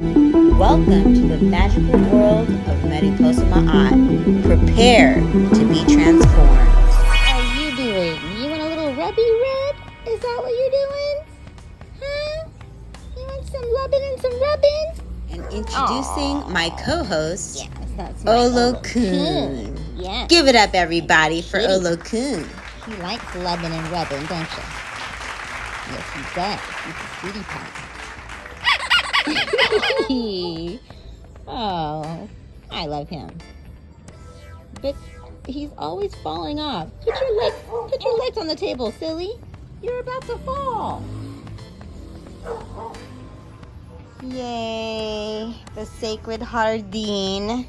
Welcome to the magical world of Mariposa Ma'at. Prepare to be transformed. How are you doing? You want a little rubby rub? Is that what you're doing? Huh? You want some rubbing and some rubbing? And introducing my co-host, Yes, that's my Olo-kun. Yes. Give it up, everybody, for Olo-kun. He likes rubbing and rubbing, don't you? Yes, he does. He's a sweetie pie. Oh, I love him. But he's always falling off. Put your legs on the table, silly. You're about to fall. Yay, the sacred Hardin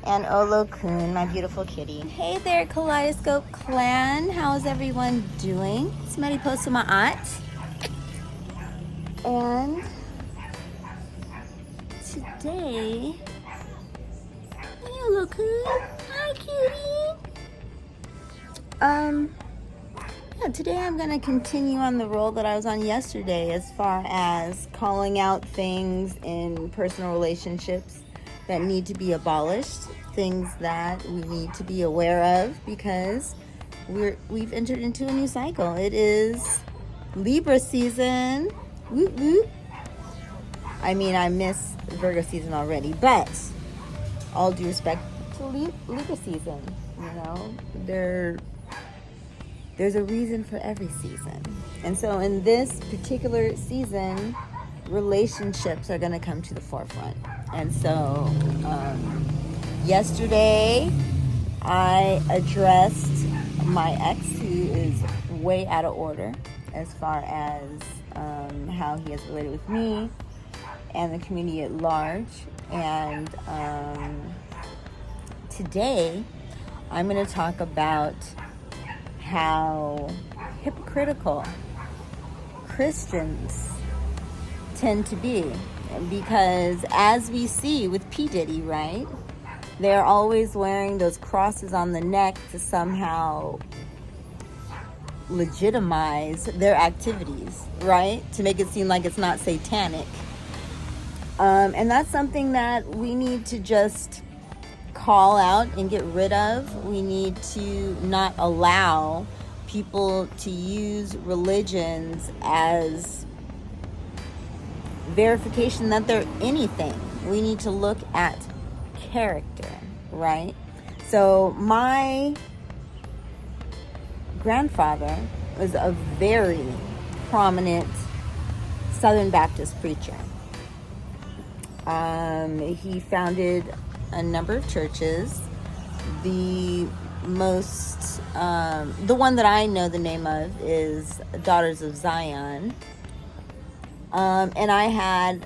and Olo-kun, my beautiful kitty. Hey there, Kaleidoscope Clan. How's everyone doing? It's Mariposa Ma'at. And today, hey Olo-kun. Hi, cutie. Today I'm going to continue on the role that I was on yesterday as far as calling out things in personal relationships that need to be abolished, things that we need to be aware of because we've entered into a new cycle. It is Libra season. Woot woot. I mean, I miss Virgo season already, but all due respect to Libra season, you know, there's a reason for every season. And so in this particular season, relationships are going to come to the forefront. And so yesterday, I addressed my ex, who is way out of order as far as how he has related with me and the community at large. And today, I'm going to talk about how hypocritical Christians tend to be, because as we see with P. Diddy, right, they're always wearing those crosses on the neck to somehow legitimize their activities, right, to make it seem like it's not satanic, and that's something that we need to just call out and get rid of. We need to not allow people to use religions as verification that they're anything. We need to look at character, right? So my grandfather was a very prominent Southern Baptist preacher. He founded a number of churches. The most, the one that I know the name of is Daughters of Zion. And I had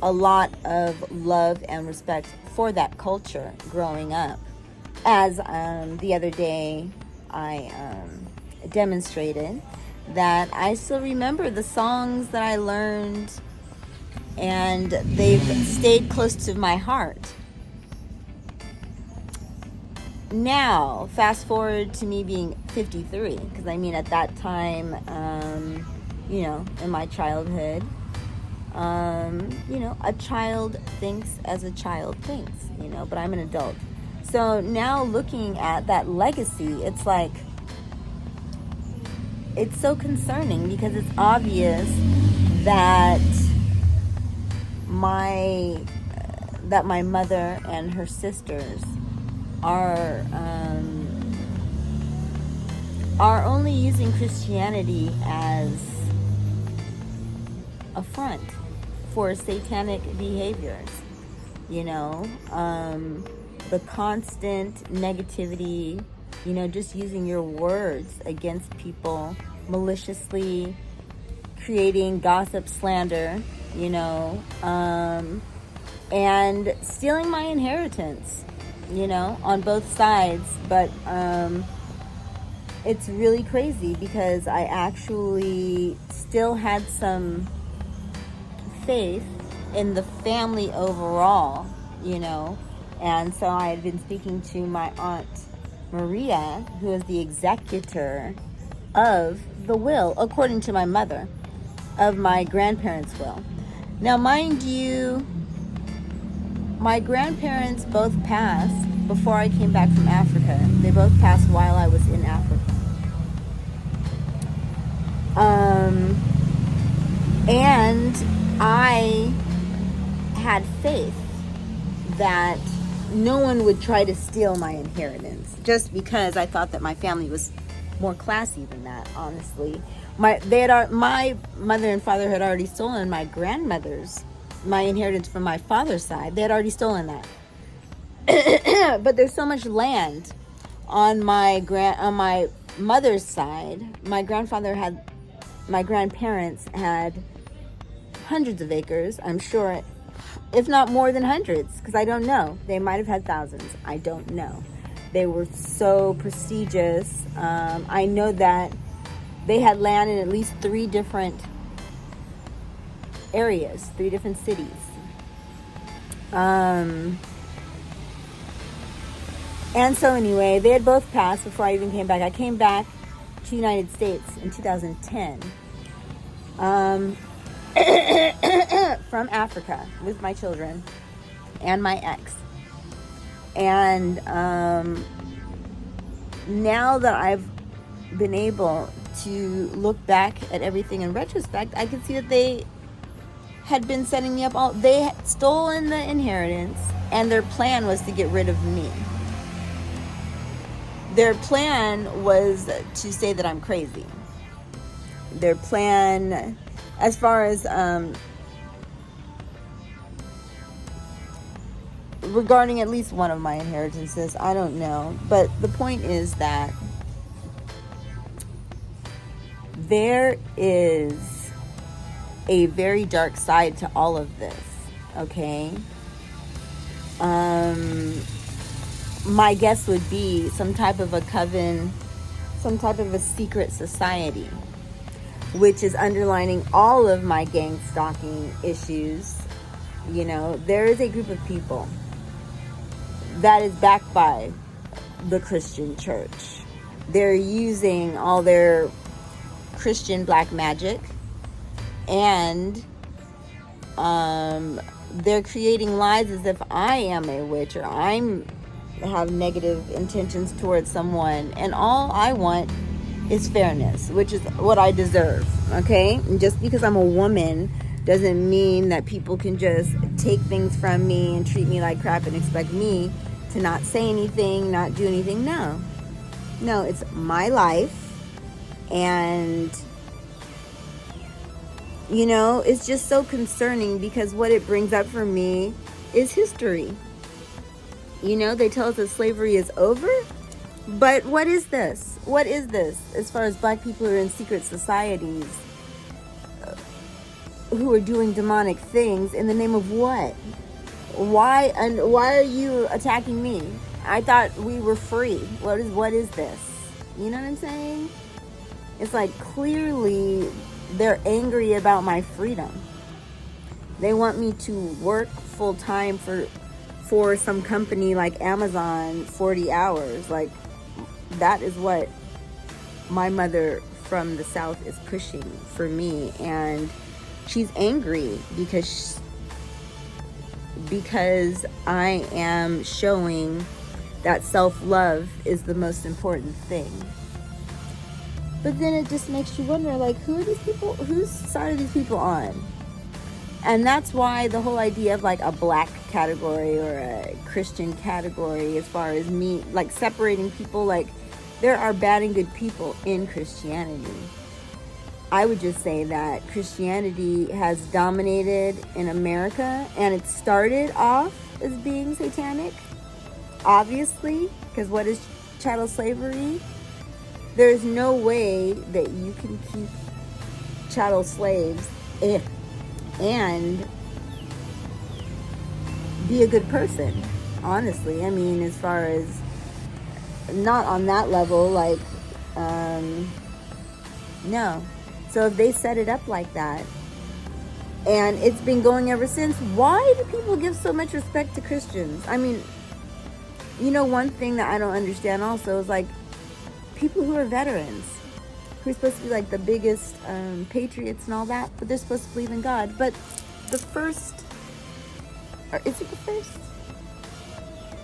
a lot of love and respect for that culture growing up. As the other day I demonstrated that I still remember the songs that I learned, and they've stayed close to my heart. Now, fast forward to me being 53, because I mean at that time, you know, in my childhood, you know, a child thinks as a child thinks, you know, but I'm an adult. So now looking at that legacy, it's like, it's so concerning because it's obvious that my mother and her sisters are only using Christianity as a front for satanic behaviors, you know, the constant negativity, you know, just using your words against people maliciously, creating gossip, slander, you know, and stealing my inheritance, you know, on both sides. But it's really crazy because I actually still had some faith in the family overall, you know. And so I had been speaking to my aunt Maria, who is the executor of the will, according to my mother, of my grandparents' will. Now, mind you, my grandparents both passed before I came back from Africa. They both passed while I was in Africa. And I had faith that no one would try to steal my inheritance, just because I thought that my family was more classy than that, honestly. My mother and father had already stolen my inheritance from my father's side. They had already stolen that. But there's so much land on my mother's side. My grandparents had hundreds of acres, I'm sure, if not more than hundreds, because I don't know. They might have had thousands. I don't know. They were so prestigious. I know that they had land in at least 3 different areas, 3 different cities. And so anyway, they had both passed before I even came back. I came back to the United States in 2010 from Africa with my children and my ex. And now that I've been able to look back at everything in retrospect, I can see that they had been setting me up they had stolen the inheritance, and their plan was to get rid of me. Their plan was to say that I'm crazy. Their plan, as far as regarding at least one of my inheritances, I don't know. But the point is that there is a very dark side to all of this, okay? My guess would be some type of a coven, some type of a secret society, which is underlining all of my gang stalking issues. You know, there is a group of people that is backed by the Christian church. They're using all their Christian black magic, and they're creating lies as if I am a witch or have negative intentions towards someone, and all I want is fairness, which is what I deserve, okay? And just because I'm a woman doesn't mean that people can just take things from me and treat me like crap and expect me to not say anything, not do anything. No, it's my life, and you know, it's just so concerning because what it brings up for me is history. You know, they tell us that slavery is over, but what is this? What is this as far as black people who are in secret societies who are doing demonic things in the name of what? Why are you attacking me? I thought we were free. What is this? You know what I'm saying? It's like clearly they're angry about my freedom. They want me to work full time for some company like Amazon 40 hours. Like, that is what my mother from the South is pushing for me, and she's angry because I am showing that self-love is the most important thing. But then it just makes you wonder, like, who are these people? Whose side are these people on? And that's why the whole idea of like a black category or a Christian category, as far as me, like separating people, like there are bad and good people in Christianity. I would just say that Christianity has dominated in America, and it started off as being satanic, obviously, because what is chattel slavery? There's no way that you can keep chattel slaves and be a good person, honestly. I mean, as far as not on that level, like, no. So if they set it up like that, and it's been going ever since, why do people give so much respect to Christians? I mean, you know, one thing that I don't understand also is like people who are veterans, who are supposed to be like the biggest patriots and all that, but they're supposed to believe in God. But the first, or is it the first?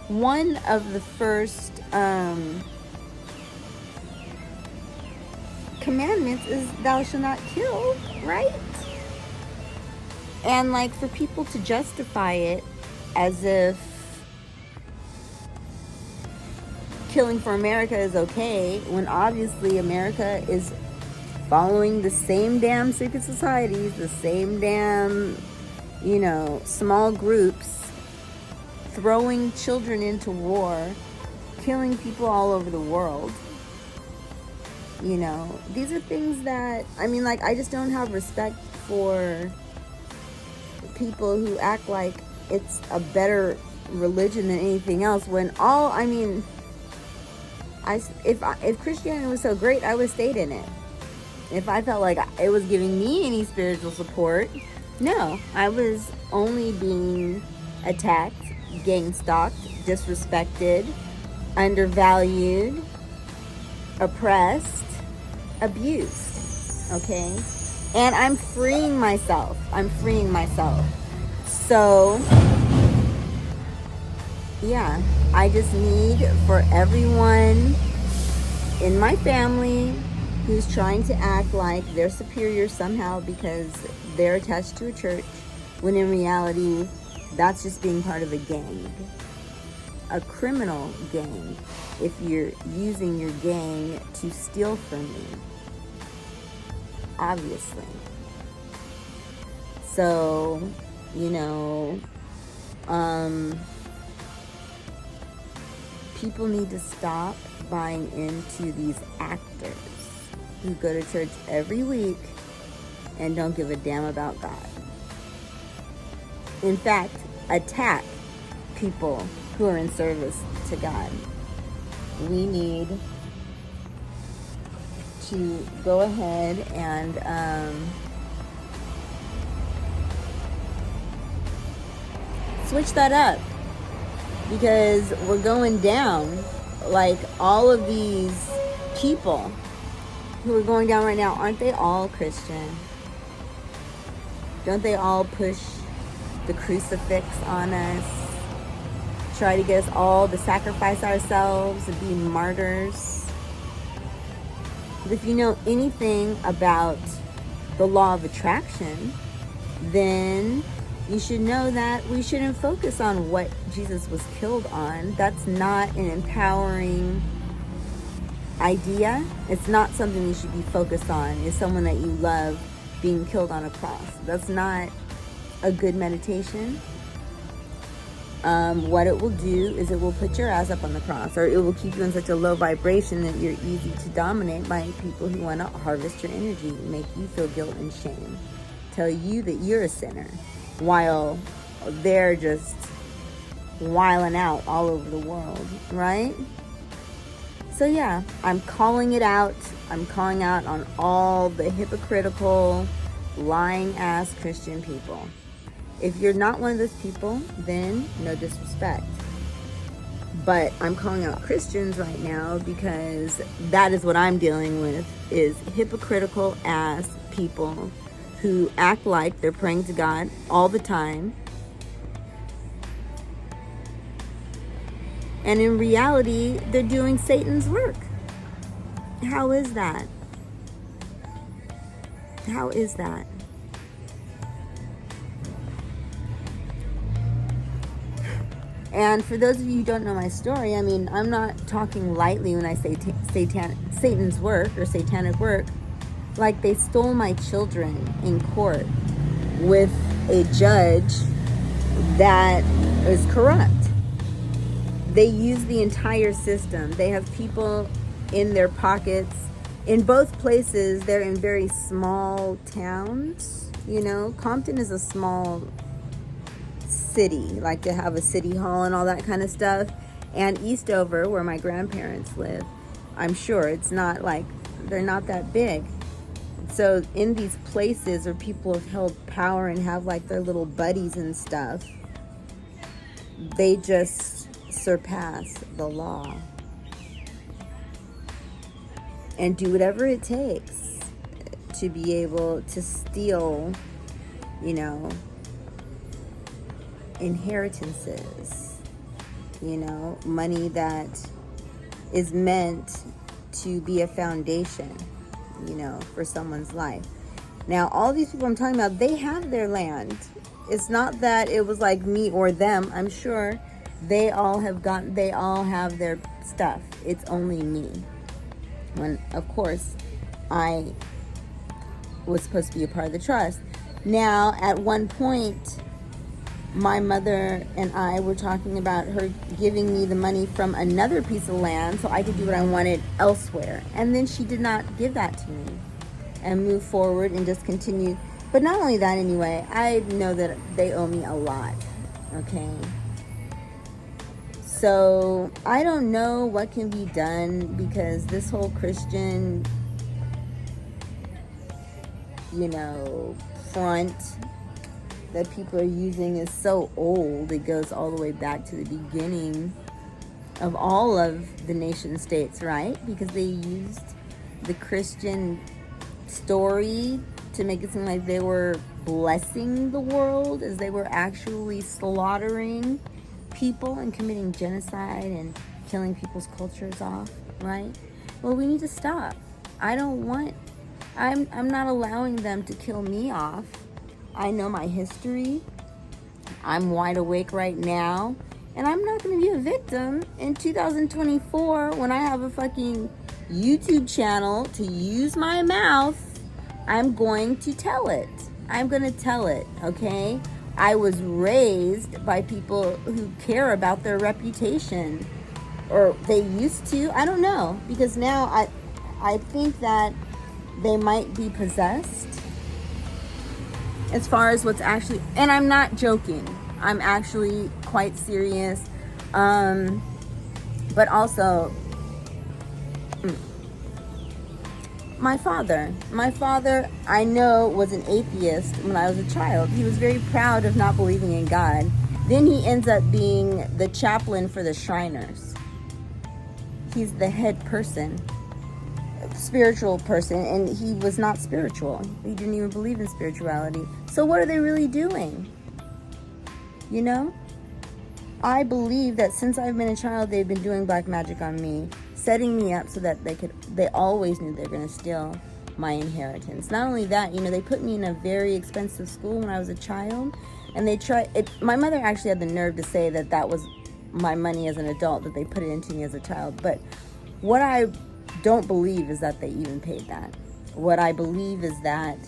One of the first commandments is thou shalt not kill, right? And like for people to justify it as if killing for America is okay, when obviously America is following the same damn secret societies, the same damn, small groups, throwing children into war, killing people all over the world. These are things that, I just don't have respect for people who act like it's a better religion than anything else, when if Christianity was so great, I would have stayed in it. If I felt like it was giving me any spiritual support, no, I was only being attacked, gang-stalked, disrespected, undervalued, oppressed, abused, okay? And I'm freeing myself. So, yeah, I just need for everyone in my family who's trying to act like they're superior somehow because they're attached to a church, when in reality, that's just being part of a gang. A criminal gang, if you're using your gang to steal from me. Obviously. So, people need to stop buying into these actors who go to church every week and don't give a damn about God. In fact, attack people who are in service to God. We need to go ahead and switch that up, because we're going down. Like, all of these people who are going down right now, aren't they all Christian? Don't they all push the crucifix on us? Try to get us all to sacrifice ourselves and be martyrs? But if you know anything about the law of attraction, then you should know that we shouldn't focus on what Jesus was killed on. That's not an empowering idea. It's not something you should be focused on, is someone that you love being killed on a cross. That's not a good meditation. What it will do is it will put your ass up on the cross, or it will keep you in such a low vibration that you're easy to dominate by people who want to harvest your energy, make you feel guilt and shame, tell you that you're a sinner, while they're just wilding out all over the world, right? So yeah, I'm calling it out. I'm calling out on all the hypocritical, lying ass Christian people. If you're not one of those people, then no disrespect. But I'm calling out Christians right now because that is what I'm dealing with, is hypocritical ass people who act like they're praying to God all the time. And in reality, they're doing Satan's work. How is that? How is that? And for those of you who don't know my story, I'm not talking lightly when I say Satan's work or satanic work. Like, they stole my children in court with a judge that is corrupt. They use the entire system. They have people in their pockets. In both places, they're in very small towns. Compton is a small city, like to have a city hall and all that kind of stuff. And Eastover, where my grandparents live, I'm sure it's not like, they're not that big. So in these places where people have held power and have like their little buddies and stuff, they just surpass the law and do whatever it takes to be able to steal, inheritances, money that is meant to be a foundation, for someone's life. Now, all these people I'm talking about, they have their land. It's not that it was like me or them. I'm sure they all have their stuff. It's only me. When, of course, I was supposed to be a part of the trust. Now, at one point, my mother and I were talking about her giving me the money from another piece of land so I could do what I wanted elsewhere. And then she did not give that to me and move forward and just continue. But not only that, anyway, I know that they owe me a lot, okay? So I don't know what can be done, because this whole Christian, front that people are using is so old. It goes all the way back to the beginning of all of the nation states, right? Because they used the Christian story to make it seem like they were blessing the world, as they were actually slaughtering people and committing genocide and killing people's cultures off, right? Well, we need to stop. I'm not allowing them to kill me off. I know my history. I'm wide awake right now. And I'm not going to be a victim in 2024 when I have a fucking YouTube channel to use my mouth. I'm going to tell it. I'm going to tell it, okay? I was raised by people who care about their reputation. Or they used to. I don't know. Because now I think that they might be possessed. As far as what's actually, and I'm not joking, I'm actually quite serious. But also, my father, I know, was an atheist when I was a child. He was very proud of not believing in God. Then he ends up being the chaplain for the Shriners. He's the head person, spiritual person, and he was not spiritual. He didn't even believe in spirituality. So what are they really doing? I believe that since I've been a child, they've been doing black magic on me, setting me up so that they always knew they were going to steal my inheritance. Not only that, they put me in a very expensive school when I was a child, and they tried it. My mother actually had the nerve to say that was my money as an adult, that they put it into me as a child. But what I don't believe is that they even paid that. What I believe is that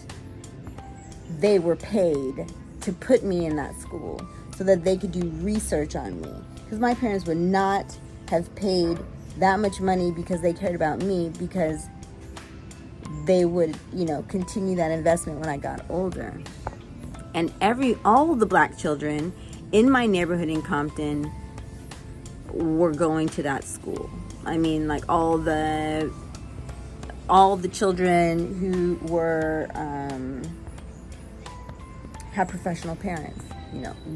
they were paid to put me in that school so that they could do research on me. Because my parents would not have paid that much money because they cared about me, because they would, continue that investment when I got older. And all of the black children in my neighborhood in Compton were going to that school. I mean, like all the children who were had professional parents,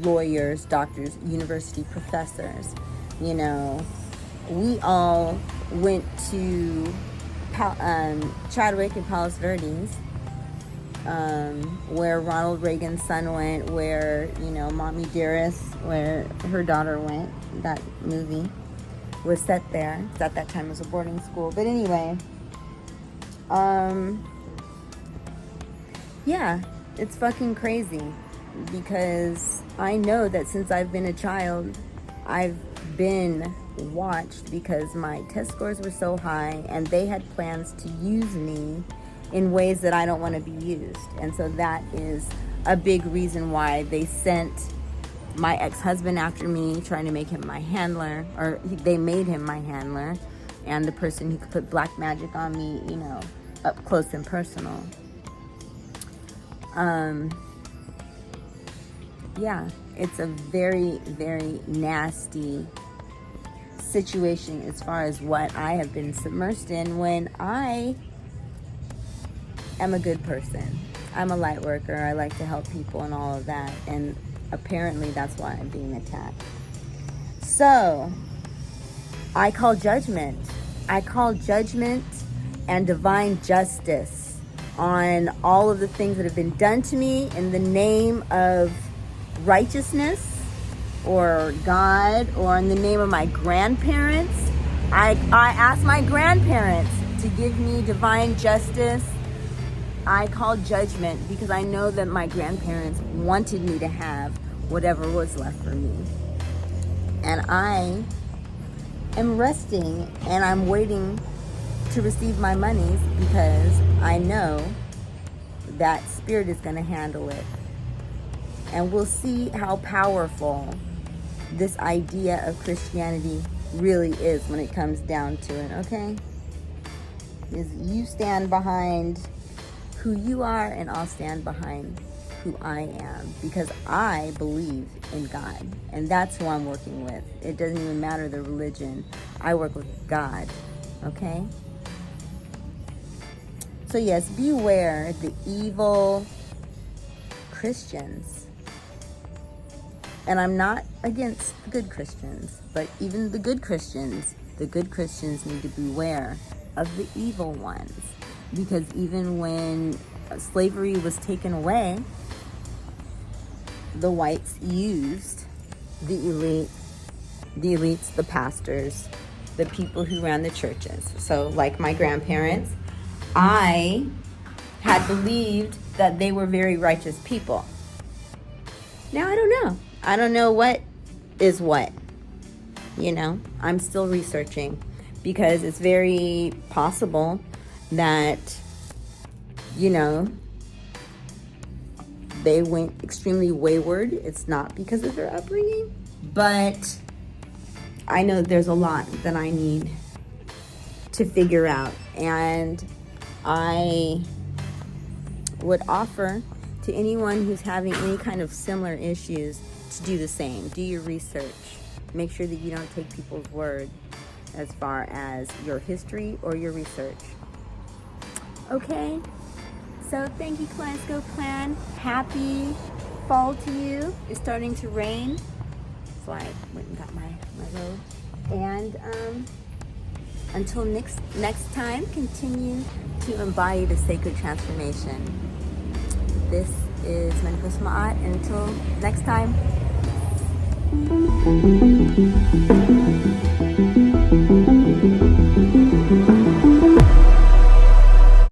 lawyers, doctors, university professors. We all went to Chadwick and Palos Verdes, where Ronald Reagan's son went, where Mommy Dearest, where her daughter went. That movie was set there. At that time it was a boarding school. But anyway, yeah, it's fucking crazy, because I know that since I've been a child, I've been watched, because my test scores were so high, and they had plans to use me in ways that I don't want to be used. And so that is a big reason why they sent my ex-husband after me, trying to make him my handler, or they made him my handler, and the person who could put black magic on me, up close and personal. Yeah, it's a very, very nasty situation as far as what I have been submersed in, when I am a good person. I'm a light worker. I like to help people and all of that. And apparently that's why I'm being attacked. So I call judgment. I call judgment and divine justice on all of the things that have been done to me in the name of righteousness or God or in the name of my grandparents. I asked my grandparents to give me divine justice. I call judgment because I know that my grandparents wanted me to have whatever was left for me. And I am resting and I'm waiting to receive my monies because I know that Spirit is going to handle it. And we'll see how powerful this idea of Christianity really is when it comes down to it, okay? Is you stand behind who you are and I'll stand behind who I am because I believe in God and that's who I'm working with. It doesn't even matter the religion. I work with God, okay? So yes, beware the evil Christians. And I'm not against good Christians, but even the good Christians need to beware of the evil ones. Because even when slavery was taken away, the whites used the elites, the pastors, the people who ran the churches. So like my grandparents, I had believed that they were very righteous people. Now I don't know. I don't know what is what. You know, I'm still researching because it's very possible that, you know, they went extremely wayward. It's not because of their upbringing, but I know there's a lot that I need to figure out. And I would offer to anyone who's having any kind of similar issues to do the same. Do your research. Make sure that you don't take people's word as far as your history or your research. Okay? So thank you, Kaleidoscope Clan. Happy fall to you. It's starting to rain. So I went and got my robe. And until next time, continue to embody the sacred transformation. This is Manifest Ma'at. Until next time.